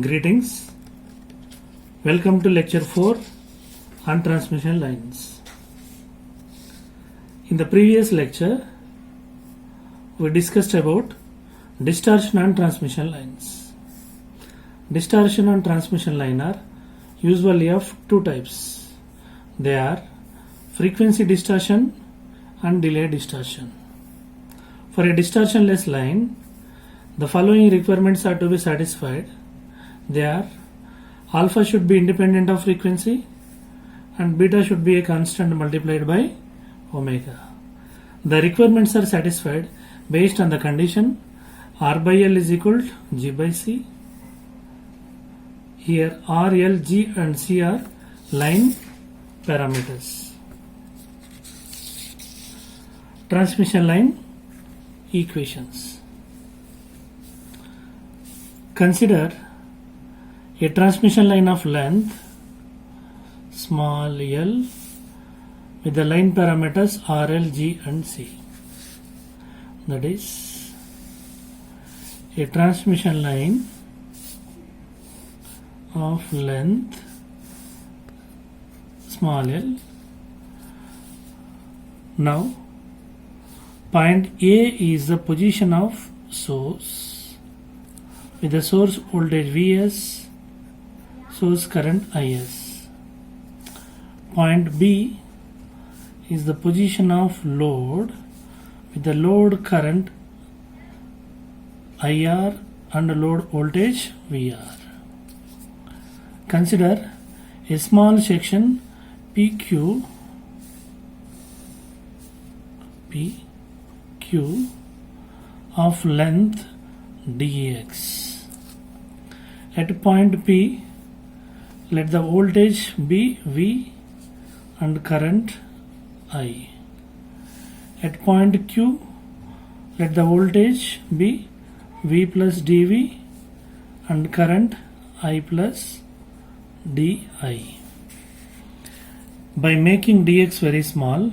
Greetings. Welcome to lecture 4 on transmission lines. In the previous lecture, we discussed about distortion on transmission lines. Distortion on transmission line are usually of two types. They are frequency distortion and delay distortion. For a distortionless line, the following requirements are to be satisfied. They are: alpha should be independent of frequency and beta should be a constant multiplied by omega. The requirements are satisfied based on the condition R by L is equal to G by C. Here R, L, G and C are line parameters. Transmission line equations. Consider a transmission line of length small l with the line parameters R, L, G and C. That is a transmission line of length small l. Now point A is the position of source with the source voltage Vs, source current Is. Point B is the position of load with the load current IR and load voltage VR. Consider a small section PQ of length dx. At point P, let the voltage be V and current I. At point Q, let the voltage be V plus dV and current I plus di. By making dx very small,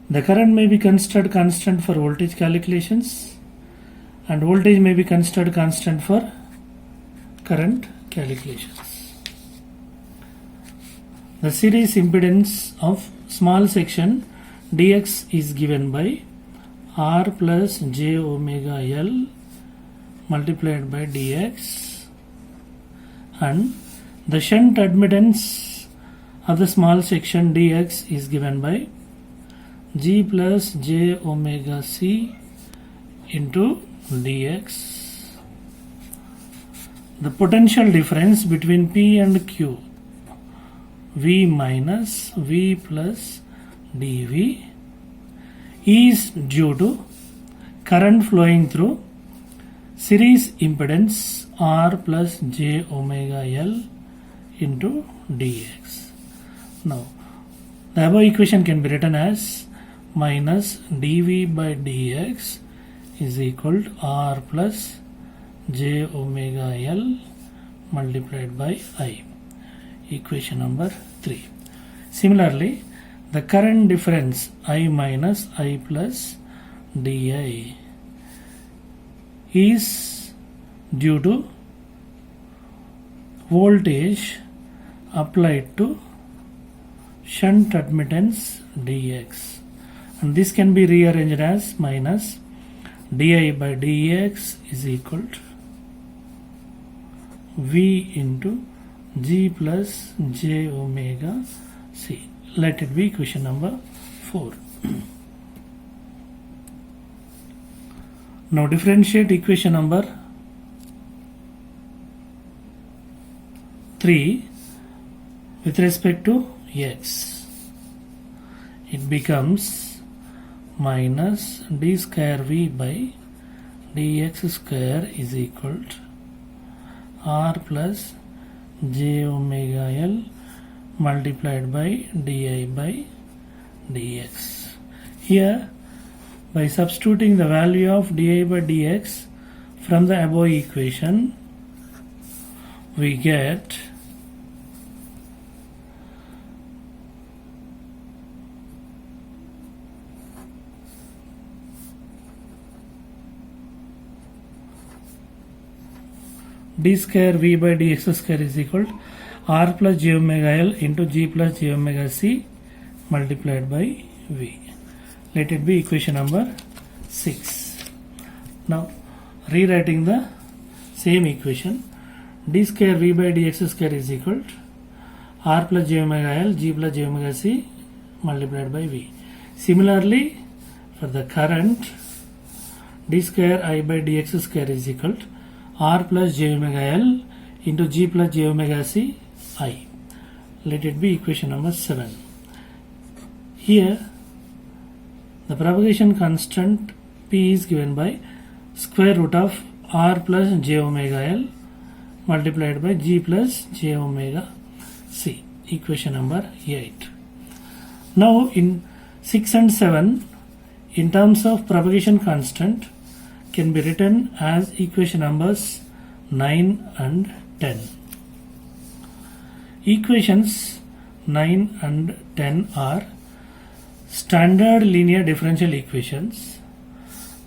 the current may be considered constant for voltage calculations and voltage may be considered constant for current calculations. The series impedance of small section dx is given by R plus j omega L multiplied by dx, and the shunt admittance of the small section dx is given by G plus j omega C into dx. The potential difference between P and Q, V minus V plus dV, is due to current flowing through series impedance R plus j omega L into dx. Now, the above equation can be written as minus dV by dx is equal to R plus j omega L multiplied by I. Equation number 3. Similarly, the current difference I minus I plus di is due to voltage applied to shunt admittance dx, and this can be rearranged as minus di by dx is equal to V into G plus j omega C. Let it be equation number 4. Now differentiate equation number 3 with respect to x. It becomes minus d square V by dx square is equal to R plus j omega L multiplied by di by dx. Here, by substituting the value of di by dx from the above equation, we get d square v by dx square is equal to r plus j omega l into g plus j omega c multiplied by v. Let it be equation number 6. Now rewriting the same equation, d square v by dx square is equal to r plus j omega l g plus j omega c multiplied by v. Similarly, for the current, d square I by dx square is equal to r plus j omega l into g plus j omega c I. Let it be equation number 7. Here the propagation constant P is given by square root of r plus j omega l multiplied by g plus j omega c. Equation number 8. Now in 6 and 7, in terms of propagation constant, can be written as equation numbers 9 and 10. Equations 9 and 10 are standard linear differential equations.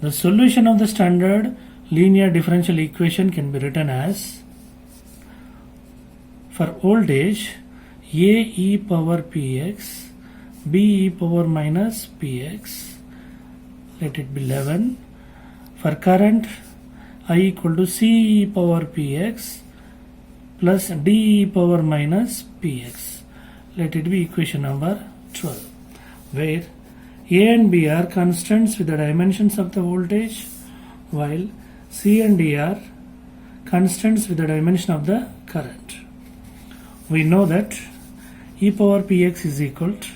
The solution of the standard linear differential equation can be written as, for voltage, a e power px, b e power minus px, let it be 11. For current, I equal to c e power px plus d e power minus px. Let it be equation number 12, where a and b are constants with the dimensions of the voltage, while c and d are constants with the dimension of the current. We know that e power px is equal to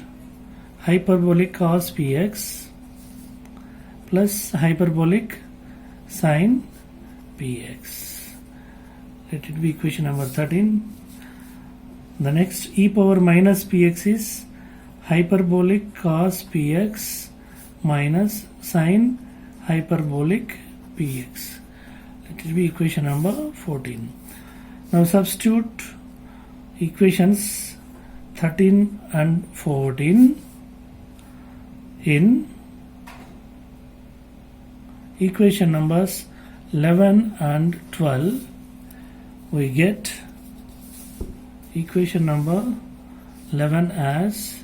hyperbolic cos px plus hyperbolic sin px. Let it be equation number 13. The next, e power minus px is hyperbolic cos px minus sin hyperbolic px. Let it be equation number 14. Now substitute equations 13 and 14 in equation numbers 11 and 12. We get equation number 11 as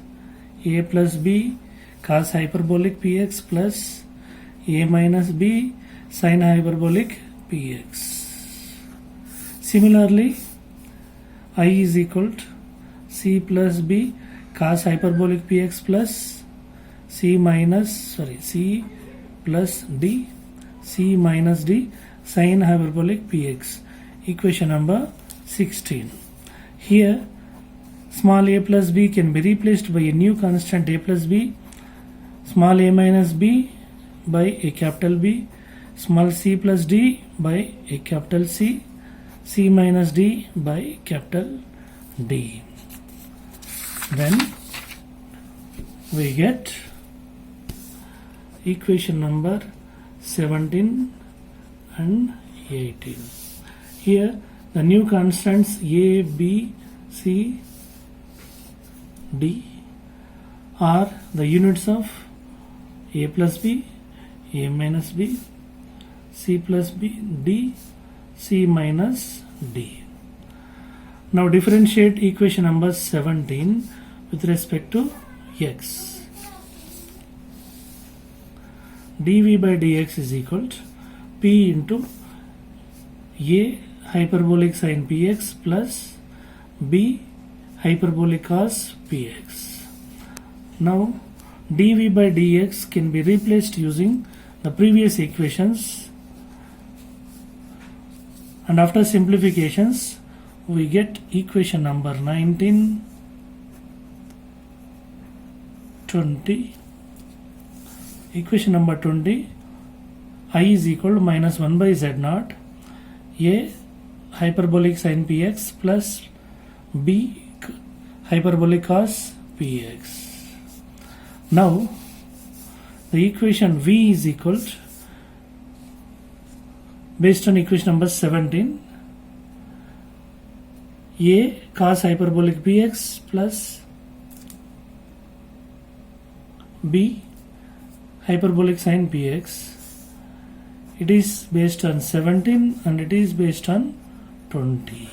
a plus b cos hyperbolic px plus a minus b sin hyperbolic px. Similarly, I is equal to c plus b cos hyperbolic px plus c plus d c minus d sin hyperbolic px. Equation number 16. Here small a plus b can be replaced by a new constant a plus b, small a minus b by a capital B, small c plus d by a capital C, c minus d by capital D. Then we get equation number 17 and 18. Here the new constants a, b, c, d are the units of a plus b, a minus b, c plus b, d, c minus d. Now differentiate equation number 17 with respect to x. dv by dx is equal to p into a hyperbolic sin px plus b hyperbolic cos px. Now dv by dx can be replaced using the previous equations, and after simplifications we get equation number 19, 20. Equation number 20, I is equal to minus 1 by z naught a hyperbolic sin px plus b hyperbolic cos px. Now the equation v is equal to, based on equation number 17, a cos hyperbolic px plus b hyperbolic sin px. It is based on 17 and it is based on 20.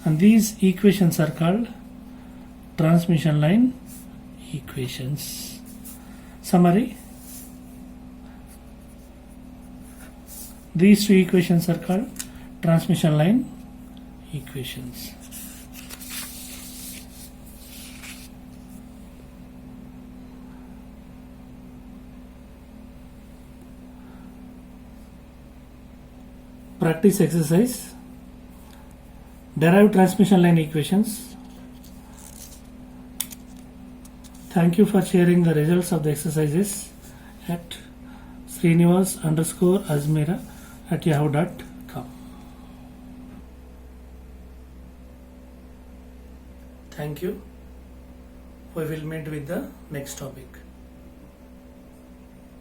And these equations are called transmission line equations. Summary. These two equations are called transmission line equations. Practice exercise. Derive transmission line equations. Thank you for sharing the results of the exercises at Srinivas_Azmira@yahoo.com. Thank you. We will meet with the next topic.